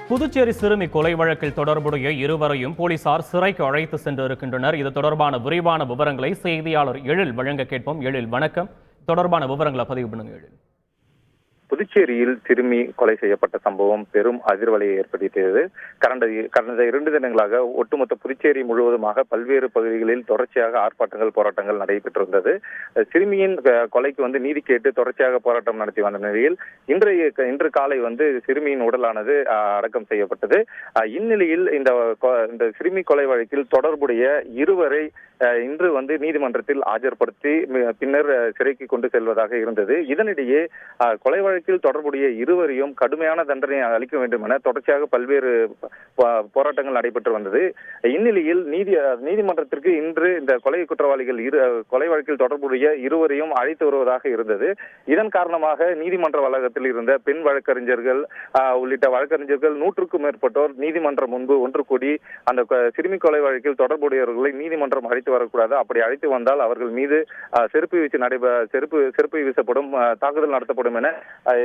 புதுச்சேரி சிறுமி கொலை வழக்கில் தொடர்புடைய இருவரையும் போலீசார் சிறைக்கு அழைத்து சென்றிருக்கின்றனர். இது தொடர்பான விரிவான விவரங்களை செய்தியாளர் எழில் வழங்க கேட்போம். எழில், வணக்கம். தொடர்பான விவரங்களை பதிவு பண்ணுங்க. எழில், புதுச்சேரியில் சிறுமி கொலை செய்யப்பட்ட சம்பவம் பெரும் அதிர்வலையை ஏற்படுத்தியது. கடந்த 2 தினங்களாக ஒட்டுமொத்த புதுச்சேரி முழுவதுமாக பல்வேறு பகுதிகளில் தொடர்ச்சியாக ஆர்ப்பாட்டங்கள், போராட்டங்கள் நடைபெற்றிருந்தது. சிறுமியின் கொலைக்கு நீதி கேட்டு தொடர்ச்சியாக போராட்டம் நடத்தி வந்த நிலையில் இன்று காலை சிறுமியின் உடலானது அடக்கம் செய்யப்பட்டது. இந்நிலையில் இந்த சிறுமி கொலை வழக்கில் தொடர்புடைய இருவரை இன்று நீதிமன்றத்தில் ஆஜர்படுத்தி பின்னர் சிறைக்கு கொண்டு செல்வதாக இருந்தது. இதனிடையே கொலை வழக்கில் தொடர்புடைய இருவரையும் கடுமையான தண்டனை அளிக்க வேண்டும் என தொடர்ச்சியாக பல்வேறு போராட்டங்கள் நடைபெற்று வந்தது. இந்நிலையில் நீதிமன்றத்திற்கு இன்று இந்த கொலை குற்றவாளிகள் கொலை வழக்கில் தொடர்புடைய இருவரையும் அழைத்து வருவதாக இருந்தது. இதன் காரணமாக நீதிமன்ற வளாகத்தில் இருந்த பெண் வழக்கறிஞர்கள் உள்ளிட்ட வழக்கறிஞர்கள் 100க்கும் மேற்பட்டோர் நீதிமன்றம் முன்பு ஒன்று கூடி அந்த சிறுமி கொலை வழக்கில் தொடர்புடையவர்களை நீதிமன்றம் அழைத்து வரக்கூடாது, அப்படி அழைத்து வந்தால் அவர்கள் மீது செருப்பு வீசப்படும், தாக்குதல் நடத்தப்படும் என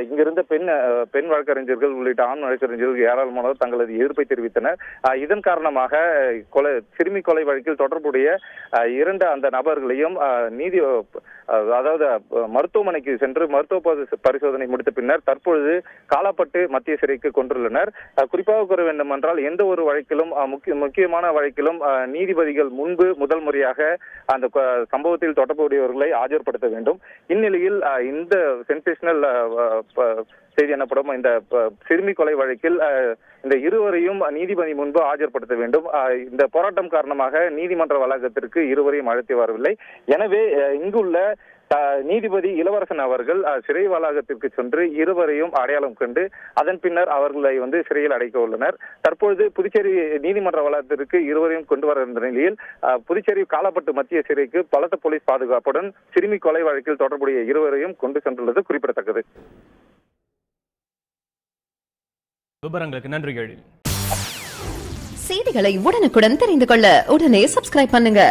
இங்கிருந்த பெண் வழக்கறிஞர்கள் உள்ளிட்ட ஆண் வழக்கறிஞர்கள் ஏராளமானோர் தங்களது எதிர்ப்பை தெரிவித்தனர். இதன் காரணமாக சிறுமி கொலை வழக்கில் தொடர்புடைய 2 அந்த நபர்களையும் மருத்துவமனைக்கு சென்று மருத்துவ பரிசோதனை முடித்த பின்னர் தற்பொழுது காலாப்பட்டு மத்திய சிறைக்கு கொண்டுள்ளனர். குறிப்பாக கூற வேண்டும் என்றால் எந்த ஒரு வழக்கிலும் முக்கியமான வழக்கிலும் நீதிபதிகள் முன்பு முதல் முறையாக அந்த சம்பவத்தில் தொடர்புடையவர்களை ஆஜர்படுத்த வேண்டும். இந்நிலையில் இந்த சென்சேஷனல் செய்தி எனப்படும் இந்த சிறுமி கொலை வழக்கில் இந்த இருவரையும் நீதிபதி முன்பு ஆஜர்படுத்த வேண்டும். இந்த போராட்டம் காரணமாக நீதிமன்ற வளாகத்திற்கு இருவரையும் அழைத்து வரவில்லை. எனவே இங்குள்ள நீதிபதி இளவரசன் அவர்கள் சிறை வளாகத்திற்கு சென்று இருவரையும் அடையாளம் கண்டு அதன் பின்னர் அவர்களை சிறையில் அடைக்க உள்ளனர். தற்பொழுது புதுச்சேரி நீதிமன்ற வளாகத்திற்கு இருவரையும் கொண்டு வர இருந்த நிலையில் புதுச்சேரி காலாப்பட்டு மத்திய சிறைக்கு பலத்த போலீஸ் பாதுகாப்புடன் சிறுமி கொலை வழக்கில் தொடர்புடைய இருவரையும் கொண்டு சென்றுள்ளது குறிப்பிடத்தக்கது. விவரங்களுக்கு நன்றி. எழில், செய்திகளை உடனுக்குடன் தெரிந்து கொள்ள உடனே சப்ஸ்கிரைப் பண்ணுங்க.